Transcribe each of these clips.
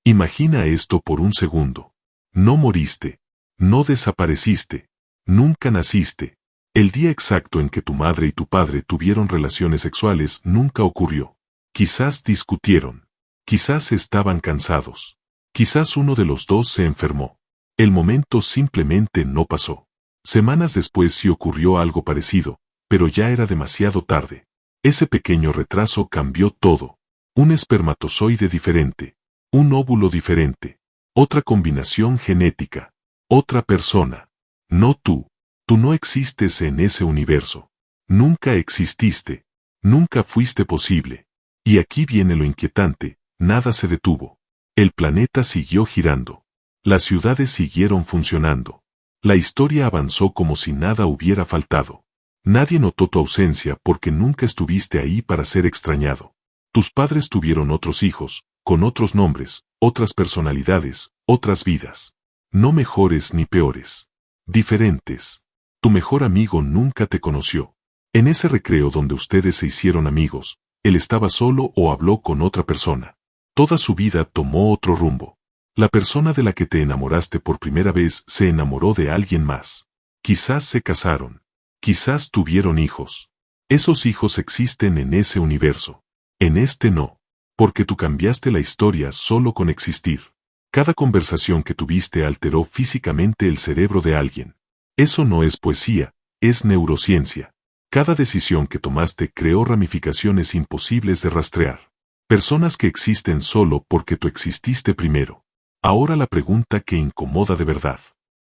Imagina esto por un segundo. No moriste. No desapareciste. Nunca naciste. El día exacto en que tu madre y tu padre tuvieron relaciones sexuales nunca ocurrió. Quizás discutieron. Quizás estaban cansados. Quizás uno de los dos se enfermó. El momento simplemente no pasó. Semanas después sí ocurrió algo parecido, pero ya era demasiado tarde. Ese pequeño retraso cambió todo. Un espermatozoide diferente. Un óvulo diferente. Otra combinación genética. Otra persona. No tú. Tú no existes en ese universo. Nunca exististe. Nunca fuiste posible. Y aquí viene lo inquietante, nada se detuvo. El planeta siguió girando. Las ciudades siguieron funcionando. La historia avanzó como si nada hubiera faltado. Nadie notó tu ausencia porque nunca estuviste ahí para ser extrañado. Tus padres tuvieron otros hijos, con otros nombres, otras personalidades, otras vidas. No mejores ni peores. Diferentes. Tu mejor amigo nunca te conoció. En ese recreo donde ustedes se hicieron amigos, él estaba solo o habló con otra persona. Toda su vida tomó otro rumbo. La persona de la que te enamoraste por primera vez se enamoró de alguien más. Quizás se casaron. Quizás tuvieron hijos. Esos hijos existen en ese universo. En este no. Porque tú cambiaste la historia solo con existir. Cada conversación que tuviste alteró físicamente el cerebro de alguien. Eso no es poesía, es neurociencia. Cada decisión que tomaste creó ramificaciones imposibles de rastrear. Personas que existen solo porque tú exististe primero. Ahora la pregunta que incomoda de verdad.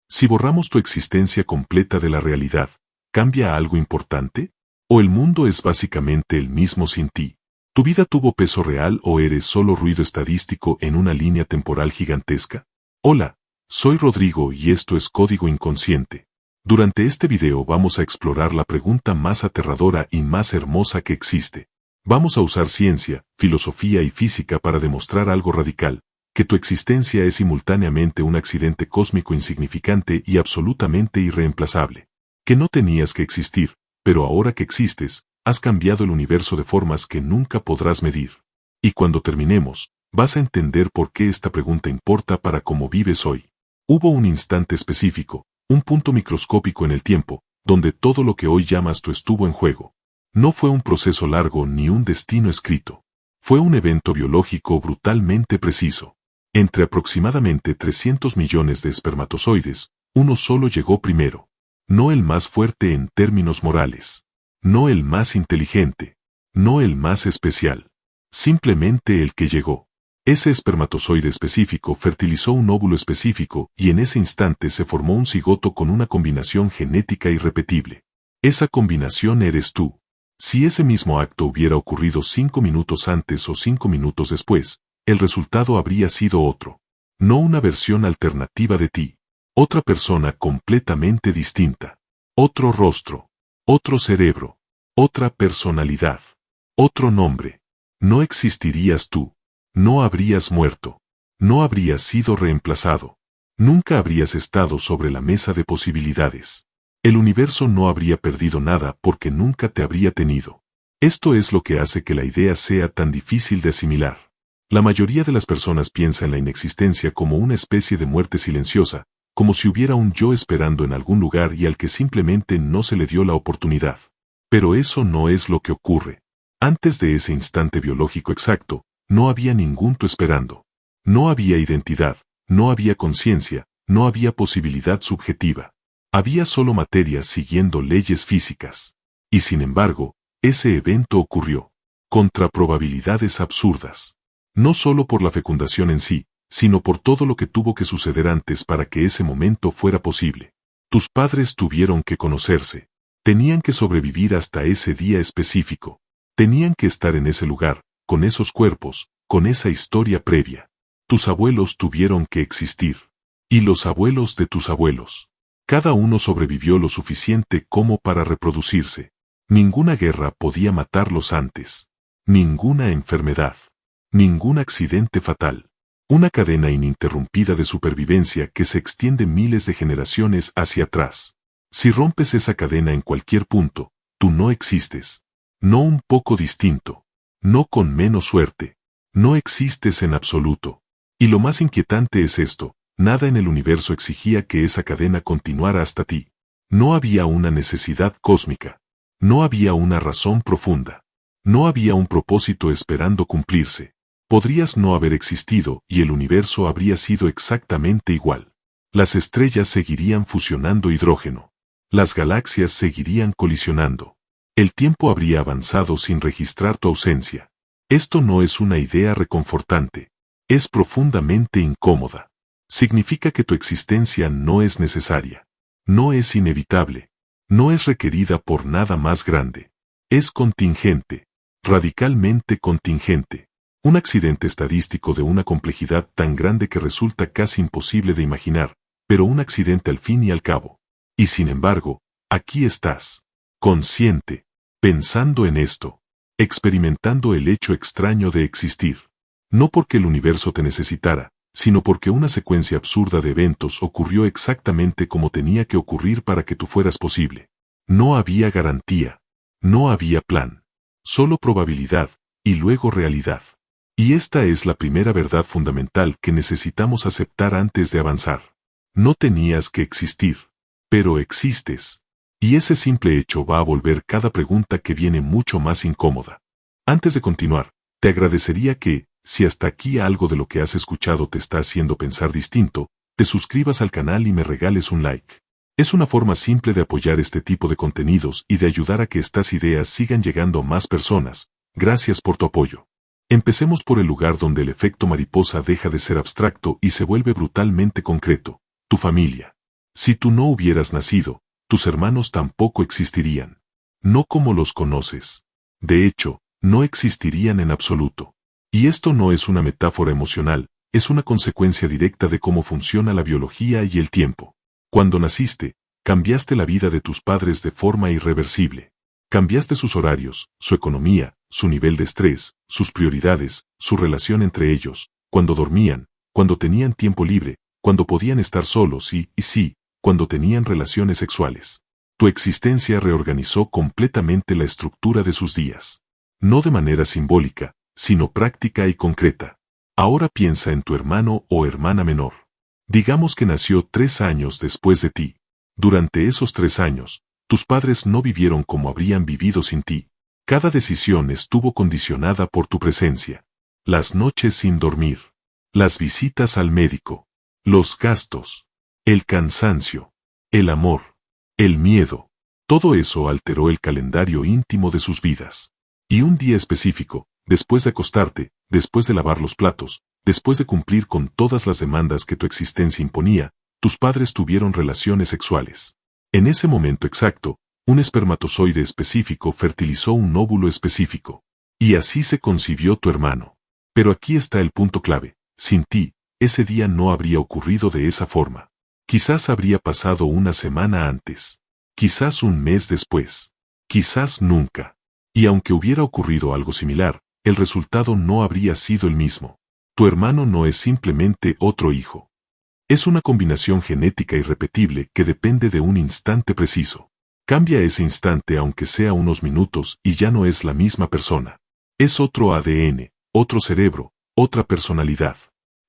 Si borramos tu existencia completa de la realidad, ¿cambia algo importante? ¿O el mundo es básicamente el mismo sin ti? ¿Tu vida tuvo peso real o eres solo ruido estadístico en una línea temporal gigantesca? Hola, soy Rodrigo y esto es Código Inconsciente. Durante este video vamos a explorar la pregunta más aterradora y más hermosa que existe. Vamos a usar ciencia, filosofía y física para demostrar algo radical, que tu existencia es simultáneamente un accidente cósmico insignificante y absolutamente irreemplazable. Que no tenías que existir, pero ahora que existes, has cambiado el universo de formas que nunca podrás medir. Y cuando terminemos, vas a entender por qué esta pregunta importa para cómo vives hoy. Hubo un instante específico, un punto microscópico en el tiempo, donde todo lo que hoy llamas tú estuvo en juego. No fue un proceso largo ni un destino escrito. Fue un evento biológico brutalmente preciso. Entre aproximadamente 300 millones de espermatozoides, uno solo llegó primero. No el más fuerte en términos morales. No el más inteligente. No el más especial. Simplemente el que llegó. Ese espermatozoide específico fertilizó un óvulo específico y en ese instante se formó un cigoto con una combinación genética irrepetible. Esa combinación eres tú. Si ese mismo acto hubiera ocurrido 5 minutos antes o 5 minutos después, el resultado habría sido otro. No una versión alternativa de ti. Otra persona completamente distinta. Otro rostro. Otro cerebro. Otra personalidad. Otro nombre. No existirías tú. No habrías muerto. No habrías sido reemplazado. Nunca habrías estado sobre la mesa de posibilidades. El universo no habría perdido nada porque nunca te habría tenido. Esto es lo que hace que la idea sea tan difícil de asimilar. La mayoría de las personas piensa en la inexistencia como una especie de muerte silenciosa, como si hubiera un yo esperando en algún lugar y al que simplemente no se le dio la oportunidad. Pero eso no es lo que ocurre. Antes de ese instante biológico exacto, no había ningún tú esperando. No había identidad, no había conciencia, no había posibilidad subjetiva. Había solo materia siguiendo leyes físicas. Y sin embargo, ese evento ocurrió. Contra probabilidades absurdas. No solo por la fecundación en sí, sino por todo lo que tuvo que suceder antes para que ese momento fuera posible. Tus padres tuvieron que conocerse. Tenían que sobrevivir hasta ese día específico. Tenían que estar en ese lugar, con esos cuerpos, con esa historia previa. Tus abuelos tuvieron que existir. Y los abuelos de tus abuelos. Cada uno sobrevivió lo suficiente como para reproducirse. Ninguna guerra podía matarlos antes. Ninguna enfermedad. Ningún accidente fatal. Una cadena ininterrumpida de supervivencia que se extiende miles de generaciones hacia atrás. Si rompes esa cadena en cualquier punto, tú no existes. No un poco distinto. No con menos suerte. No existes en absoluto. Y lo más inquietante es esto, nada en el universo exigía que esa cadena continuara hasta ti. No había una necesidad cósmica. No había una razón profunda. No había un propósito esperando cumplirse. Podrías no haber existido y el universo habría sido exactamente igual. Las estrellas seguirían fusionando hidrógeno. Las galaxias seguirían colisionando. El tiempo habría avanzado sin registrar tu ausencia. Esto no es una idea reconfortante. Es profundamente incómoda. Significa que tu existencia no es necesaria. No es inevitable. No es requerida por nada más grande. Es contingente. Radicalmente contingente. Un accidente estadístico de una complejidad tan grande que resulta casi imposible de imaginar, pero un accidente al fin y al cabo. Y sin embargo, aquí estás. Consciente. Pensando en esto. Experimentando el hecho extraño de existir. No porque el universo te necesitara, sino porque una secuencia absurda de eventos ocurrió exactamente como tenía que ocurrir para que tú fueras posible. No había garantía. No había plan. Solo probabilidad, y luego realidad. Y esta es la primera verdad fundamental que necesitamos aceptar antes de avanzar. No tenías que existir. Pero existes. Y ese simple hecho va a volver cada pregunta que viene mucho más incómoda. Antes de continuar, te agradecería que, si hasta aquí algo de lo que has escuchado te está haciendo pensar distinto, te suscribas al canal y me regales un like. Es una forma simple de apoyar este tipo de contenidos y de ayudar a que estas ideas sigan llegando a más personas. Gracias por tu apoyo. Empecemos por el lugar donde el efecto mariposa deja de ser abstracto y se vuelve brutalmente concreto, tu familia. Si tú no hubieras nacido, tus hermanos tampoco existirían. No como los conoces. De hecho, no existirían en absoluto. Y esto no es una metáfora emocional, es una consecuencia directa de cómo funciona la biología y el tiempo. Cuando naciste, cambiaste la vida de tus padres de forma irreversible. Cambiaste sus horarios, su economía, su nivel de estrés, sus prioridades, su relación entre ellos, cuando dormían, cuando tenían tiempo libre, cuando podían estar solos y sí, cuando tenían relaciones sexuales. Tu existencia reorganizó completamente la estructura de sus días. No de manera simbólica, sino práctica y concreta. Ahora piensa en tu hermano o hermana menor. Digamos que nació 3 años después de ti. Durante esos 3 años, tus padres no vivieron como habrían vivido sin ti. Cada decisión estuvo condicionada por tu presencia. Las noches sin dormir. Las visitas al médico. Los gastos. El cansancio. El amor. El miedo. Todo eso alteró el calendario íntimo de sus vidas. Y un día específico, después de acostarte, después de lavar los platos, después de cumplir con todas las demandas que tu existencia imponía, tus padres tuvieron relaciones sexuales. En ese momento exacto, un espermatozoide específico fertilizó un óvulo específico. Y así se concibió tu hermano. Pero aquí está el punto clave. Sin ti, ese día no habría ocurrido de esa forma. Quizás habría pasado una semana antes. Quizás un mes después. Quizás nunca. Y aunque hubiera ocurrido algo similar, el resultado no habría sido el mismo. Tu hermano no es simplemente otro hijo. Es una combinación genética irrepetible que depende de un instante preciso. Cambia ese instante aunque sea unos minutos y ya no es la misma persona. Es otro ADN, otro cerebro, otra personalidad.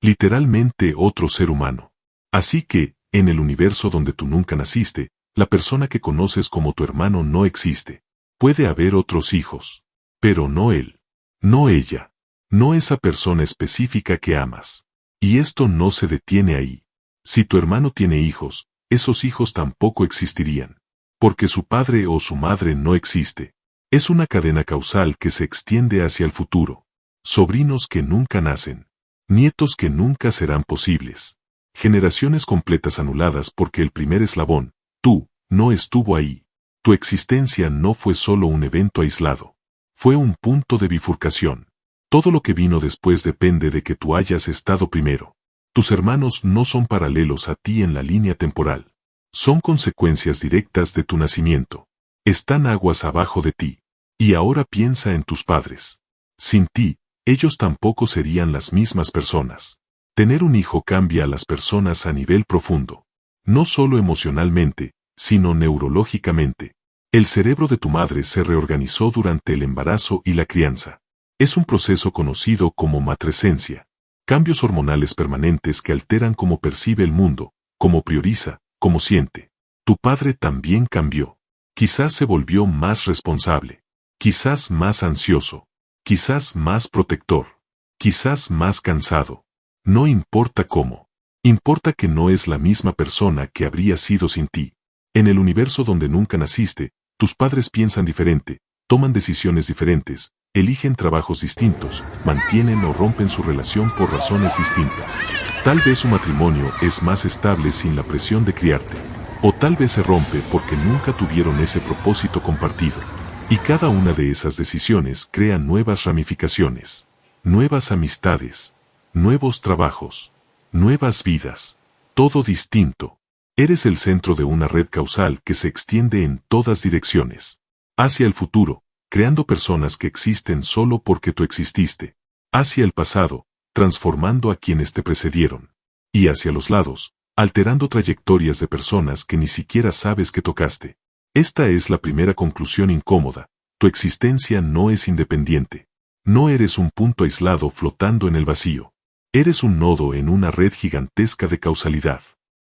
Literalmente otro ser humano. Así que, en el universo donde tú nunca naciste, la persona que conoces como tu hermano no existe. Puede haber otros hijos. Pero no él. No ella. No esa persona específica que amas. Y esto no se detiene ahí. Si tu hermano tiene hijos, esos hijos tampoco existirían. Porque su padre o su madre no existe. Es una cadena causal que se extiende hacia el futuro. Sobrinos que nunca nacen. Nietos que nunca serán posibles. Generaciones completas anuladas porque el primer eslabón, tú, no estuvo ahí. Tu existencia no fue solo un evento aislado. Fue un punto de bifurcación. Todo lo que vino después depende de que tú hayas estado primero. Tus hermanos no son paralelos a ti en la línea temporal. Son consecuencias directas de tu nacimiento. Están aguas abajo de ti. Y ahora piensa en tus padres. Sin ti, ellos tampoco serían las mismas personas. Tener un hijo cambia a las personas a nivel profundo. No solo emocionalmente, sino neurológicamente. El cerebro de tu madre se reorganizó durante el embarazo y la crianza. Es un proceso conocido como matrescencia. Cambios hormonales permanentes que alteran cómo percibe el mundo, cómo prioriza, cómo siente. Tu padre también cambió. Quizás se volvió más responsable. Quizás más ansioso. Quizás más protector. Quizás más cansado. No importa cómo. Importa que no es la misma persona que habría sido sin ti. En el universo donde nunca naciste, tus padres piensan diferente, toman decisiones diferentes, eligen trabajos distintos, mantienen o rompen su relación por razones distintas. Tal vez su matrimonio es más estable sin la presión de criarte. O tal vez se rompe porque nunca tuvieron ese propósito compartido. Y cada una de esas decisiones crea nuevas ramificaciones, nuevas amistades, nuevos trabajos, nuevas vidas. Todo distinto. Eres el centro de una red causal que se extiende en todas direcciones. Hacia el futuro, creando personas que existen solo porque tú exististe. Hacia el pasado, transformando a quienes te precedieron. Y hacia los lados, alterando trayectorias de personas que ni siquiera sabes que tocaste. Esta es la primera conclusión incómoda. Tu existencia no es independiente. No eres un punto aislado flotando en el vacío. Eres un nodo en una red gigantesca de causalidad.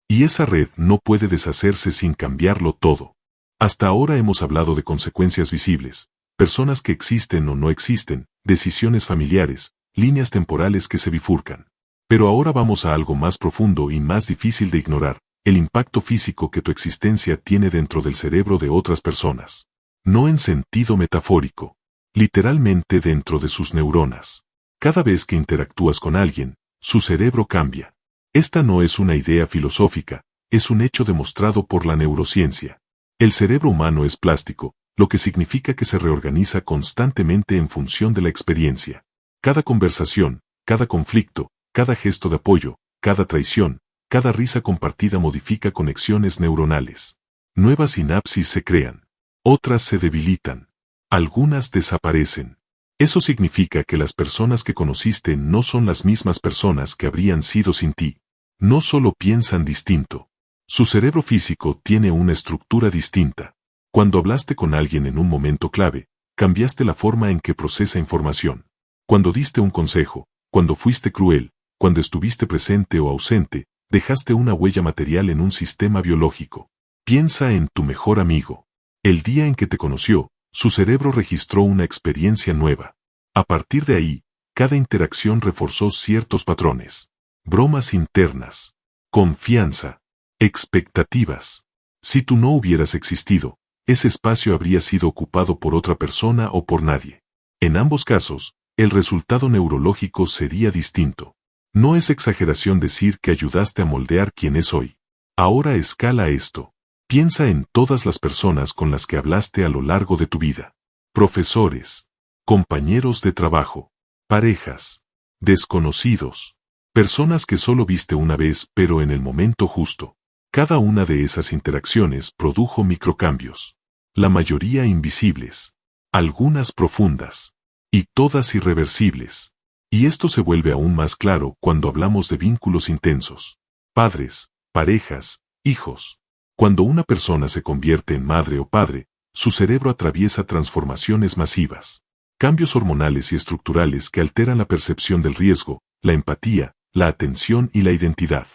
Y esa red no puede deshacerse sin cambiarlo todo. Hasta ahora hemos hablado de consecuencias visibles, personas que existen o no existen, decisiones familiares, líneas temporales que se bifurcan. Pero ahora vamos a algo más profundo y más difícil de ignorar, el impacto físico que tu existencia tiene dentro del cerebro de otras personas. No en sentido metafórico, literalmente dentro de sus neuronas. Cada vez que interactúas con alguien, su cerebro cambia. Esta no es una idea filosófica, es un hecho demostrado por la neurociencia. El cerebro humano es plástico, lo que significa que se reorganiza constantemente en función de la experiencia. Cada conversación, cada conflicto, cada gesto de apoyo, cada traición, cada risa compartida modifica conexiones neuronales. Nuevas sinapsis se crean. Otras se debilitan. Algunas desaparecen. Eso significa que las personas que conociste no son las mismas personas que habrían sido sin ti. No solo piensan distinto. Su cerebro físico tiene una estructura distinta. Cuando hablaste con alguien en un momento clave, cambiaste la forma en que procesa información. Cuando diste un consejo, cuando fuiste cruel, cuando estuviste presente o ausente, dejaste una huella material en un sistema biológico. Piensa en tu mejor amigo. El día en que te conoció, su cerebro registró una experiencia nueva. A partir de ahí, cada interacción reforzó ciertos patrones. Bromas internas. Confianza. Expectativas. Si tú no hubieras existido, ese espacio habría sido ocupado por otra persona o por nadie. En ambos casos, el resultado neurológico sería distinto. No es exageración decir que ayudaste a moldear quién es hoy. Ahora escala esto. Piensa en todas las personas con las que hablaste a lo largo de tu vida. Profesores, compañeros de trabajo, parejas, desconocidos, personas que solo viste una vez pero en el momento justo. Cada una de esas interacciones produjo microcambios. La mayoría invisibles, algunas profundas, y todas irreversibles. Y esto se vuelve aún más claro cuando hablamos de vínculos intensos. Padres, parejas, hijos. Cuando una persona se convierte en madre o padre, su cerebro atraviesa transformaciones masivas. Cambios hormonales y estructurales que alteran la percepción del riesgo, la empatía, la atención y la identidad.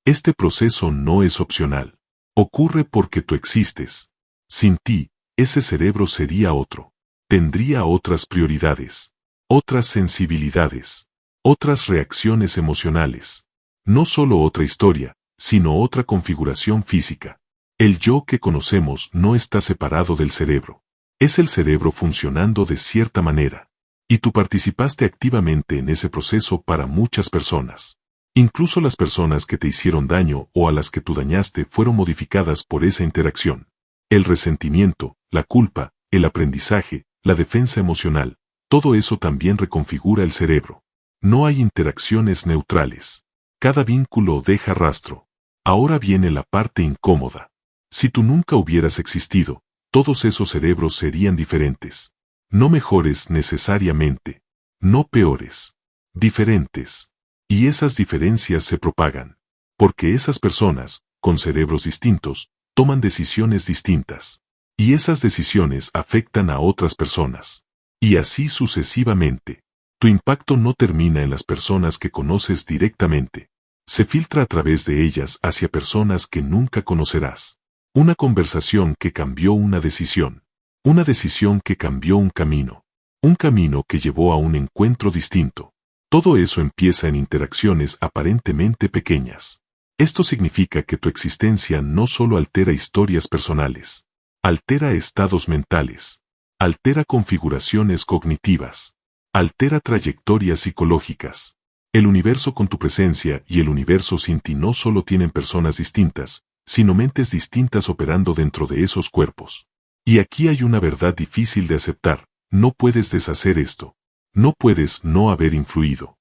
Este proceso no es opcional. Ocurre porque tú existes. Sin ti, ese cerebro sería otro. Tendría otras prioridades, otras sensibilidades, otras reacciones emocionales. No solo otra historia, sino otra configuración física. El yo que conocemos no está separado del cerebro. Es el cerebro funcionando de cierta manera. Y tú participaste activamente en ese proceso para muchas personas. Incluso las personas que te hicieron daño o a las que tú dañaste fueron modificadas por esa interacción. El resentimiento, la culpa, el aprendizaje, la defensa emocional, todo eso también reconfigura el cerebro. No hay interacciones neutrales. Cada vínculo deja rastro. Ahora viene la parte incómoda. Si tú nunca hubieras existido, todos esos cerebros serían diferentes. No mejores necesariamente. No peores. Diferentes. Y esas diferencias se propagan. Porque esas personas, con cerebros distintos, toman decisiones distintas. Y esas decisiones afectan a otras personas. Y así sucesivamente. Tu impacto no termina en las personas que conoces directamente. Se filtra a través de ellas hacia personas que nunca conocerás. Una conversación que cambió una decisión. Una decisión que cambió un camino. Un camino que llevó a un encuentro distinto. Todo eso empieza en interacciones aparentemente pequeñas. Esto significa que tu existencia no solo altera historias personales. Altera estados mentales. Altera configuraciones cognitivas. Altera trayectorias psicológicas. El universo con tu presencia y el universo sin ti no solo tienen personas distintas, sino mentes distintas operando dentro de esos cuerpos. Y aquí hay una verdad difícil de aceptar: no puedes deshacer esto. No puedes no haber influido.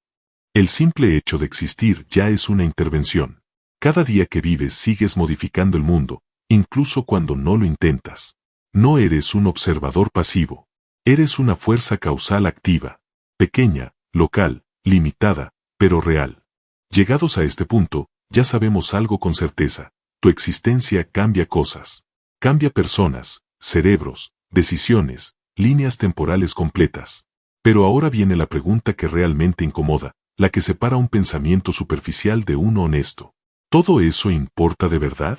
El simple hecho de existir ya es una intervención. Cada día que vives sigues modificando el mundo, incluso cuando no lo intentas. No eres un observador pasivo. Eres una fuerza causal activa. Pequeña, local, limitada, pero real. Llegados a este punto, ya sabemos algo con certeza: tu existencia cambia cosas. Cambia personas, cerebros, decisiones, líneas temporales completas. Pero ahora viene la pregunta que realmente incomoda, la que separa un pensamiento superficial de uno honesto. ¿Todo eso importa de verdad?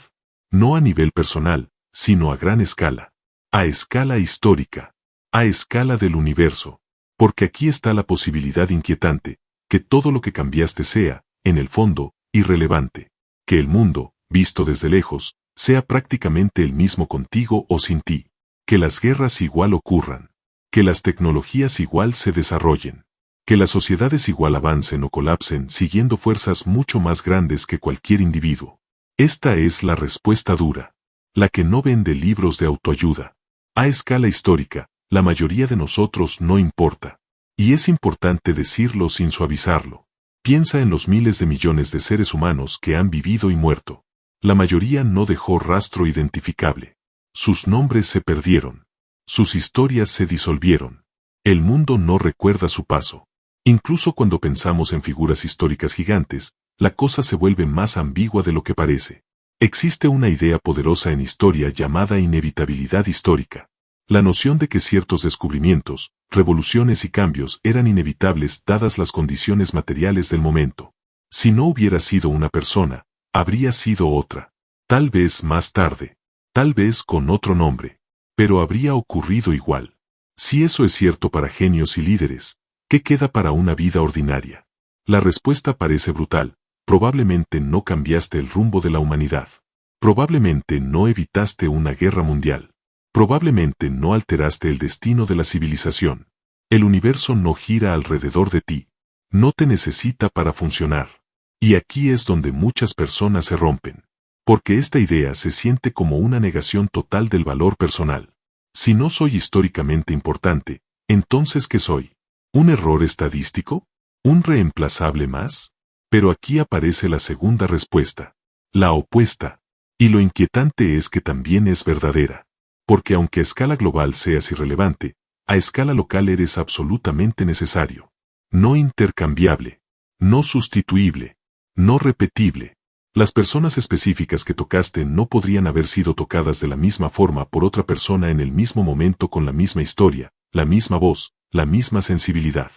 No a nivel personal, sino a gran escala. A escala histórica. A escala del universo. Porque aquí está la posibilidad inquietante: que todo lo que cambiaste sea, en el fondo, irrelevante. Que el mundo, visto desde lejos, sea prácticamente el mismo contigo o sin ti. Que las guerras igual ocurran. Que las tecnologías igual se desarrollen. Que las sociedades igual avancen o colapsen siguiendo fuerzas mucho más grandes que cualquier individuo. Esta es la respuesta dura. La que no vende libros de autoayuda. A escala histórica, la mayoría de nosotros no importa. Y es importante decirlo sin suavizarlo. Piensa en los miles de millones de seres humanos que han vivido y muerto. La mayoría no dejó rastro identificable. Sus nombres se perdieron. Sus historias se disolvieron. El mundo no recuerda su paso. Incluso cuando pensamos en figuras históricas gigantes, la cosa se vuelve más ambigua de lo que parece. Existe una idea poderosa en historia llamada inevitabilidad histórica. La noción de que ciertos descubrimientos, revoluciones y cambios eran inevitables dadas las condiciones materiales del momento. Si no hubiera sido una persona, habría sido otra. Tal vez más tarde. Tal vez con otro nombre. Pero habría ocurrido igual. Si eso es cierto para genios y líderes, ¿qué queda para una vida ordinaria? La respuesta parece brutal: probablemente no cambiaste el rumbo de la humanidad. Probablemente no evitaste una guerra mundial. Probablemente no alteraste el destino de la civilización. El universo no gira alrededor de ti. No te necesita para funcionar. Y aquí es donde muchas personas se rompen. Porque esta idea se siente como una negación total del valor personal. Si no soy históricamente importante, ¿entonces qué soy? ¿Un error estadístico? ¿Un reemplazable más? Pero aquí aparece la segunda respuesta. La opuesta. Y lo inquietante es que también es verdadera. Porque aunque a escala global seas irrelevante, a escala local eres absolutamente necesario. No intercambiable. No sustituible. No repetible. Las personas específicas que tocaste no podrían haber sido tocadas de la misma forma por otra persona en el mismo momento con la misma historia, la misma voz, la misma sensibilidad.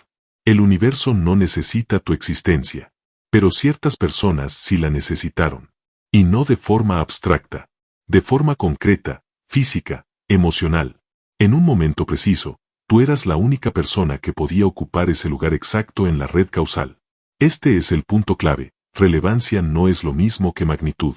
El universo no necesita tu existencia. Pero ciertas personas sí la necesitaron. Y no de forma abstracta. De forma concreta, física, emocional. En un momento preciso, tú eras la única persona que podía ocupar ese lugar exacto en la red causal. Este es el punto clave: relevancia no es lo mismo que magnitud.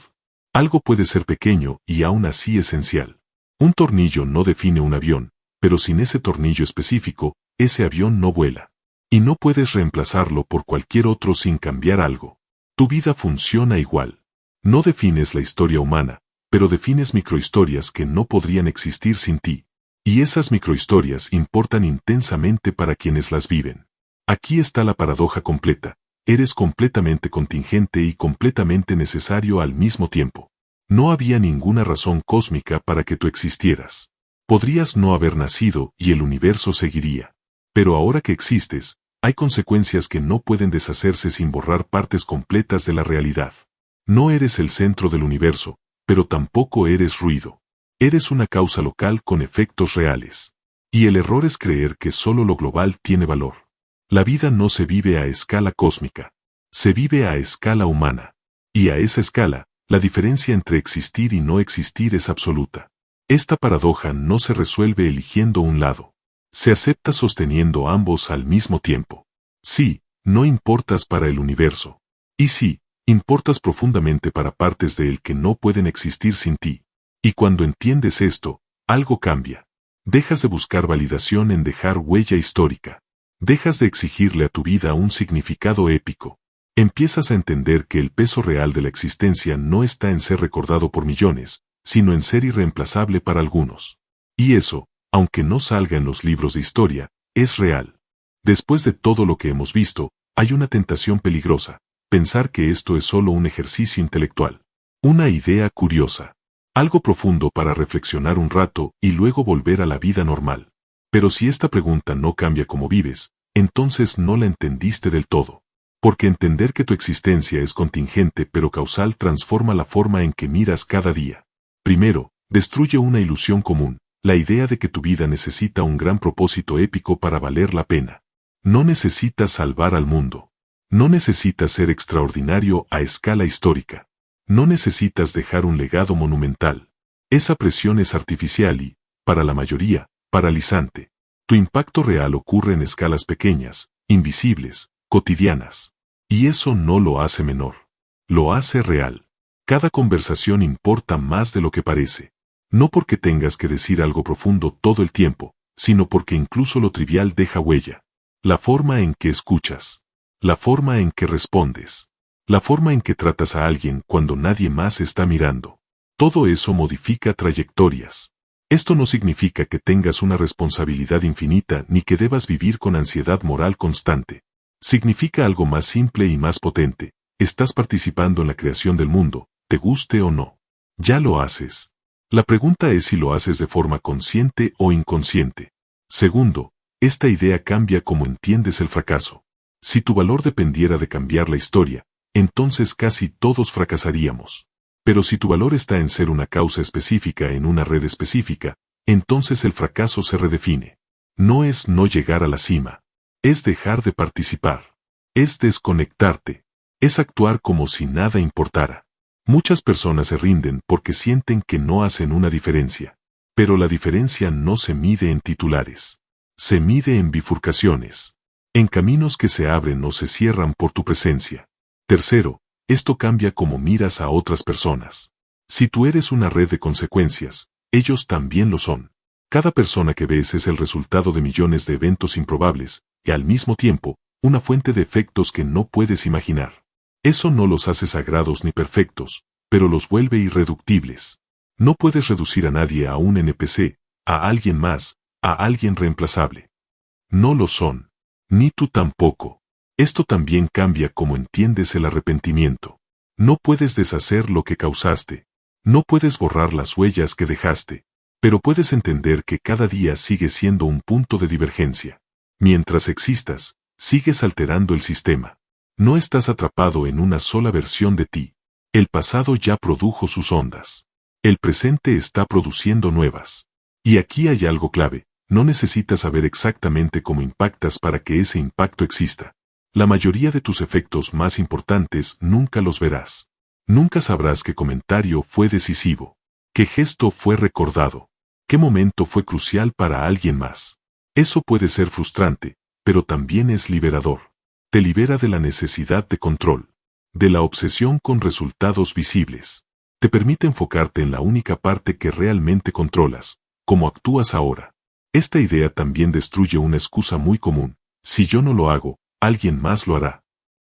Algo puede ser pequeño y aún así esencial. Un tornillo no define un avión, pero sin ese tornillo específico, ese avión no vuela. Y no puedes reemplazarlo por cualquier otro sin cambiar algo. Tu vida funciona igual. No defines la historia humana, pero defines microhistorias que no podrían existir sin ti. Y esas microhistorias importan intensamente para quienes las viven. Aquí está la paradoja completa: eres completamente contingente y completamente necesario al mismo tiempo. No había ninguna razón cósmica para que tú existieras. Podrías no haber nacido y el universo seguiría. Pero ahora que existes, hay consecuencias que no pueden deshacerse sin borrar partes completas de la realidad. No eres el centro del universo, pero tampoco eres ruido. Eres una causa local con efectos reales. Y el error es creer que solo lo global tiene valor. La vida no se vive a escala cósmica. Se vive a escala humana. Y a esa escala, la diferencia entre existir y no existir es absoluta. Esta paradoja no se resuelve eligiendo un lado. Se acepta sosteniendo ambos al mismo tiempo. Sí, no importas para el universo. Y sí, importas profundamente para partes de él que no pueden existir sin ti. Y cuando entiendes esto, algo cambia. Dejas de buscar validación en dejar huella histórica. Dejas de exigirle a tu vida un significado épico. Empiezas a entender que el peso real de la existencia no está en ser recordado por millones, sino en ser irreemplazable para algunos. Y eso, aunque no salga en los libros de historia, es real. Después de todo lo que hemos visto, hay una tentación peligrosa, pensar que esto es solo un ejercicio intelectual. Una idea curiosa. Algo profundo para reflexionar un rato y luego volver a la vida normal. Pero si esta pregunta no cambia cómo vives, entonces no la entendiste del todo. Porque entender que tu existencia es contingente pero causal transforma la forma en que miras cada día. Primero, destruye una ilusión común, la idea de que tu vida necesita un gran propósito épico para valer la pena. No necesitas salvar al mundo. No necesitas ser extraordinario a escala histórica. No necesitas dejar un legado monumental. Esa presión es artificial y, para la mayoría, paralizante. Tu impacto real ocurre en escalas pequeñas, invisibles, cotidianas. Y eso no lo hace menor. Lo hace real. Cada conversación importa más de lo que parece. No porque tengas que decir algo profundo todo el tiempo, sino porque incluso lo trivial deja huella. La forma en que escuchas. La forma en que respondes. La forma en que tratas a alguien cuando nadie más está mirando. Todo eso modifica trayectorias. Esto no significa que tengas una responsabilidad infinita ni que debas vivir con ansiedad moral constante. Significa algo más simple y más potente. Estás participando en la creación del mundo, te guste o no. Ya lo haces. La pregunta es si lo haces de forma consciente o inconsciente. Segundo, esta idea cambia cómo entiendes el fracaso. Si tu valor dependiera de cambiar la historia, entonces casi todos fracasaríamos. Pero si tu valor está en ser una causa específica en una red específica, entonces el fracaso se redefine. No es no llegar a la cima. Es dejar de participar. Es desconectarte. Es actuar como si nada importara. Muchas personas se rinden porque sienten que no hacen una diferencia. Pero la diferencia no se mide en titulares. Se mide en bifurcaciones. En caminos que se abren o se cierran por tu presencia. Tercero, esto cambia cómo miras a otras personas. Si tú eres una red de consecuencias, ellos también lo son. Cada persona que ves es el resultado de millones de eventos improbables, y al mismo tiempo, una fuente de efectos que no puedes imaginar. Eso no los hace sagrados ni perfectos, pero los vuelve irreductibles. No puedes reducir a nadie a un NPC, a alguien más, a alguien reemplazable. No lo son. Ni tú tampoco. Esto también cambia cómo entiendes el arrepentimiento. No puedes deshacer lo que causaste. No puedes borrar las huellas que dejaste. Pero puedes entender que cada día sigue siendo un punto de divergencia. Mientras existas, sigues alterando el sistema. No estás atrapado en una sola versión de ti. El pasado ya produjo sus ondas. El presente está produciendo nuevas. Y aquí hay algo clave. No necesitas saber exactamente cómo impactas para que ese impacto exista. La mayoría de tus efectos más importantes nunca los verás. Nunca sabrás qué comentario fue decisivo. Qué gesto fue recordado. Qué momento fue crucial para alguien más. Eso puede ser frustrante, pero también es liberador. Te libera de la necesidad de control, de la obsesión con resultados visibles. Te permite enfocarte en la única parte que realmente controlas, cómo actúas ahora. Esta idea también destruye una excusa muy común. Si yo no lo hago, alguien más lo hará.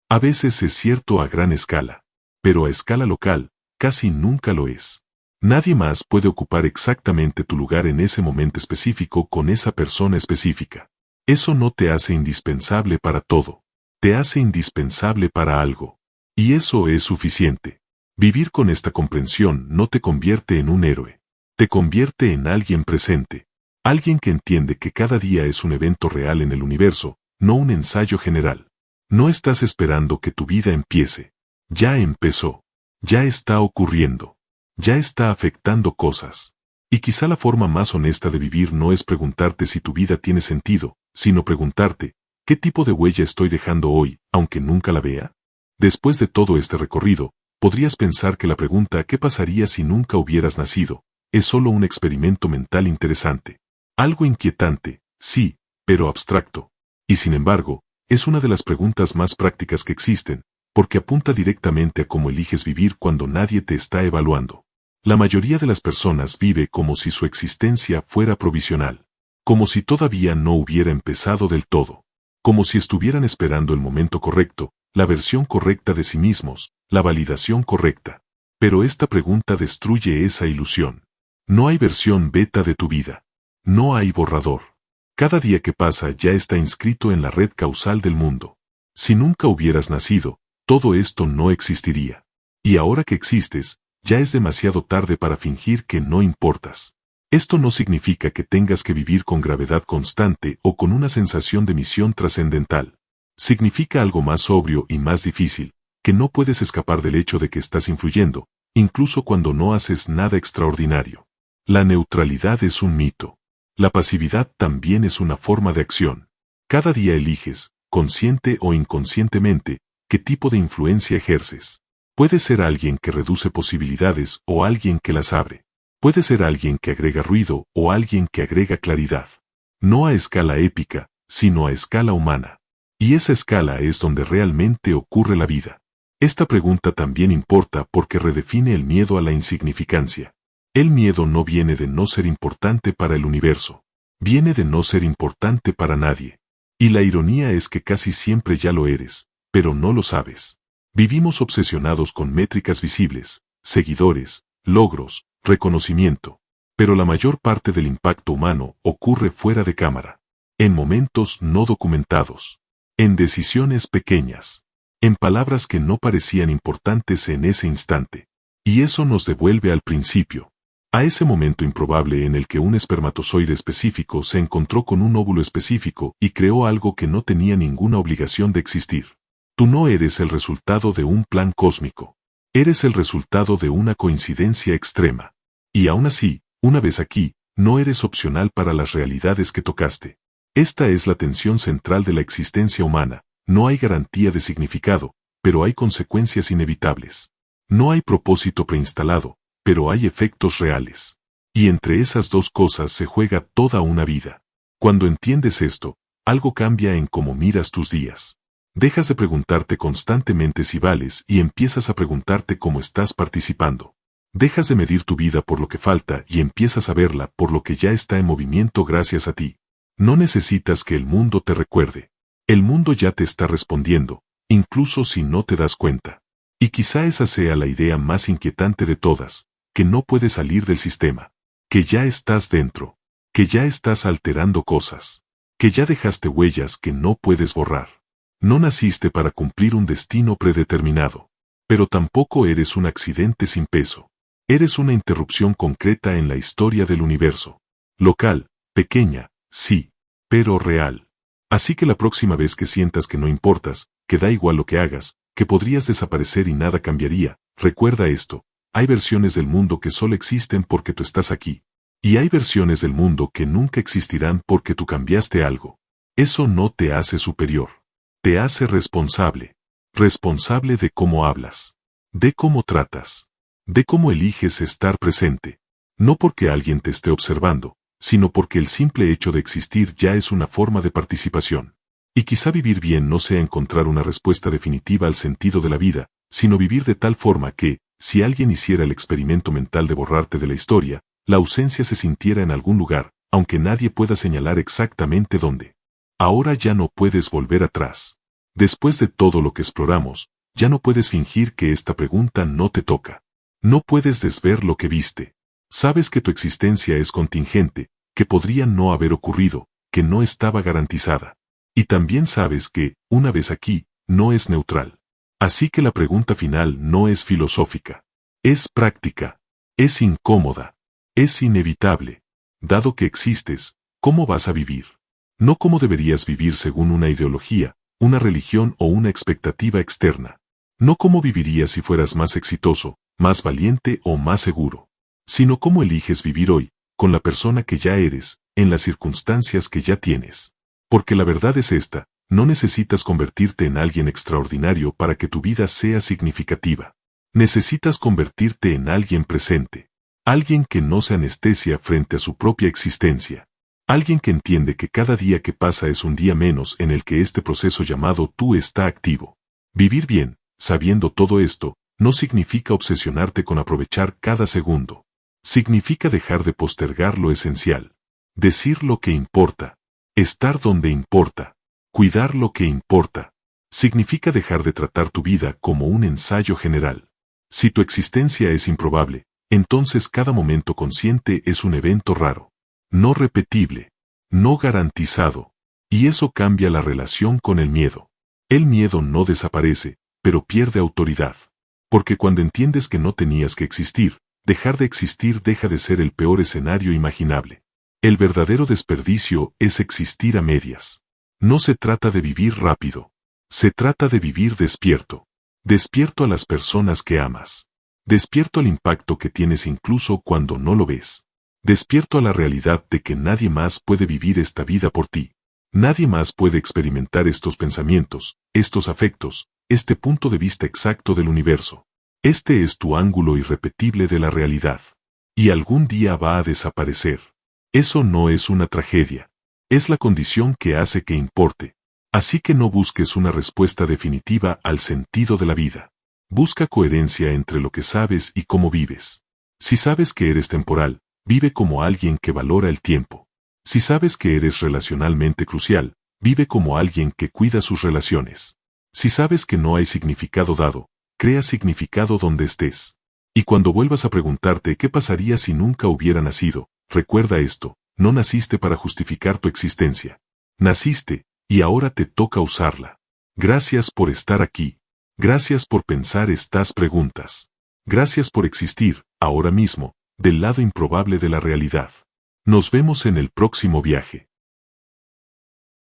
A veces es cierto a gran escala, pero a escala local, casi nunca lo es. Nadie más puede ocupar exactamente tu lugar en ese momento específico con esa persona específica. Eso no te hace indispensable para todo. Te hace indispensable para algo. Y eso es suficiente. Vivir con esta comprensión no te convierte en un héroe. Te convierte en alguien presente. Alguien que entiende que cada día es un evento real en el universo, no un ensayo general. No estás esperando que tu vida empiece. Ya empezó. Ya está ocurriendo. Ya está afectando cosas. Y quizá la forma más honesta de vivir no es preguntarte si tu vida tiene sentido, sino preguntarte, ¿Qué tipo de huella estoy dejando hoy, aunque nunca la vea? Después de todo este recorrido, podrías pensar que la pregunta ¿qué pasaría si nunca hubieras nacido? Es solo un experimento mental interesante. Algo inquietante, sí, pero abstracto. Y sin embargo, es una de las preguntas más prácticas que existen, porque apunta directamente a cómo eliges vivir cuando nadie te está evaluando. La mayoría de las personas vive como si su existencia fuera provisional, como si todavía no hubiera empezado del todo, como si estuvieran esperando el momento correcto, la versión correcta de sí mismos, la validación correcta. Pero esta pregunta destruye esa ilusión. No hay versión beta de tu vida. No hay borrador. Cada día que pasa ya está inscrito en la red causal del mundo. Si nunca hubieras nacido, todo esto no existiría. Y ahora que existes, ya es demasiado tarde para fingir que no importas. Esto no significa que tengas que vivir con gravedad constante o con una sensación de misión trascendental. Significa algo más sobrio y más difícil, que no puedes escapar del hecho de que estás influyendo, incluso cuando no haces nada extraordinario. La neutralidad es un mito. La pasividad también es una forma de acción. Cada día eliges, consciente o inconscientemente, qué tipo de influencia ejerces. Puede ser alguien que reduce posibilidades o alguien que las abre. Puede ser alguien que agrega ruido o alguien que agrega claridad. No a escala épica, sino a escala humana. Y esa escala es donde realmente ocurre la vida. Esta pregunta también importa porque redefine el miedo a la insignificancia. El miedo no viene de no ser importante para el universo. Viene de no ser importante para nadie. Y la ironía es que casi siempre ya lo eres, pero no lo sabes. Vivimos obsesionados con métricas visibles, seguidores, logros, reconocimiento. Pero la mayor parte del impacto humano ocurre fuera de cámara. En momentos no documentados. En decisiones pequeñas. En palabras que no parecían importantes en ese instante. Y eso nos devuelve al principio. A ese momento improbable en el que un espermatozoide específico se encontró con un óvulo específico y creó algo que no tenía ninguna obligación de existir. Tú no eres el resultado de un plan cósmico. Eres el resultado de una coincidencia extrema. Y aún así, una vez aquí, no eres opcional para las realidades que tocaste. Esta es la tensión central de la existencia humana. No hay garantía de significado, pero hay consecuencias inevitables. No hay propósito preinstalado, pero hay efectos reales. Y entre esas dos cosas se juega toda una vida. Cuando entiendes esto, algo cambia en cómo miras tus días. Dejas de preguntarte constantemente si vales y empiezas a preguntarte cómo estás participando. Dejas de medir tu vida por lo que falta y empiezas a verla por lo que ya está en movimiento gracias a ti. No necesitas que el mundo te recuerde. El mundo ya te está respondiendo, incluso si no te das cuenta. Y quizá esa sea la idea más inquietante de todas, que no puedes salir del sistema, que ya estás dentro, que ya estás alterando cosas, que ya dejaste huellas que no puedes borrar. No naciste para cumplir un destino predeterminado, pero tampoco eres un accidente sin peso. Eres una interrupción concreta en la historia del universo. Local, pequeña, sí, pero real. Así que la próxima vez que sientas que no importas, que da igual lo que hagas, que podrías desaparecer y nada cambiaría, recuerda esto. Hay versiones del mundo que solo existen porque tú estás aquí. Y hay versiones del mundo que nunca existirán porque tú cambiaste algo. Eso no te hace superior. Te hace responsable. Responsable de cómo hablas. De cómo tratas. De cómo eliges estar presente. No porque alguien te esté observando, sino porque el simple hecho de existir ya es una forma de participación. Y quizá vivir bien no sea encontrar una respuesta definitiva al sentido de la vida, sino vivir de tal forma que, si alguien hiciera el experimento mental de borrarte de la historia, la ausencia se sintiera en algún lugar, aunque nadie pueda señalar exactamente dónde. Ahora ya no puedes volver atrás. Después de todo lo que exploramos, ya no puedes fingir que esta pregunta no te toca. No puedes desver lo que viste. Sabes que tu existencia es contingente, que podría no haber ocurrido, que no estaba garantizada. Y también sabes que, una vez aquí, no es neutral. Así que la pregunta final no es filosófica. Es práctica. Es incómoda. Es inevitable. Dado que existes, ¿cómo vas a vivir? No cómo deberías vivir según una ideología, una religión o una expectativa externa. No cómo vivirías si fueras más exitoso, más valiente o más seguro. Sino cómo eliges vivir hoy, con la persona que ya eres, en las circunstancias que ya tienes. Porque la verdad es esta, No necesitas convertirte en alguien extraordinario para que tu vida sea significativa. Necesitas convertirte en alguien presente. Alguien que no se anestesia frente a su propia existencia. Alguien que entiende que cada día que pasa es un día menos en el que este proceso llamado tú está activo. Vivir bien, sabiendo todo esto, no significa obsesionarte con aprovechar cada segundo. Significa dejar de postergar lo esencial. Decir lo que importa. Estar donde importa. Cuidar lo que importa. Significa dejar de tratar tu vida como un ensayo general. Si tu existencia es improbable, entonces cada momento consciente es un evento raro. No repetible. No garantizado. Y eso cambia la relación con el miedo. El miedo no desaparece, pero pierde autoridad. Porque cuando entiendes que no tenías que existir, dejar de existir deja de ser el peor escenario imaginable. El verdadero desperdicio es existir a medias. No se trata de vivir rápido. Se trata de vivir despierto. Despierto a las personas que amas. Despierto al impacto que tienes incluso cuando no lo ves. Despierto a la realidad de que nadie más puede vivir esta vida por ti. Nadie más puede experimentar estos pensamientos, estos afectos, este punto de vista exacto del universo. Este es tu ángulo irrepetible de la realidad. Y algún día va a desaparecer. Eso no es una tragedia. Es la condición que hace que importe. Así que no busques una respuesta definitiva al sentido de la vida. Busca coherencia entre lo que sabes y cómo vives. Si sabes que eres temporal, vive como alguien que valora el tiempo. Si sabes que eres relacionalmente crucial, vive como alguien que cuida sus relaciones. Si sabes que no hay significado dado, crea significado donde estés. Y cuando vuelvas a preguntarte qué pasaría si nunca hubiera nacido, recuerda esto, no naciste para justificar tu existencia. Naciste, y ahora te toca usarla. Gracias por estar aquí. Gracias por pensar estas preguntas. Gracias por existir, ahora mismo, del lado improbable de la realidad. Nos vemos en el próximo viaje.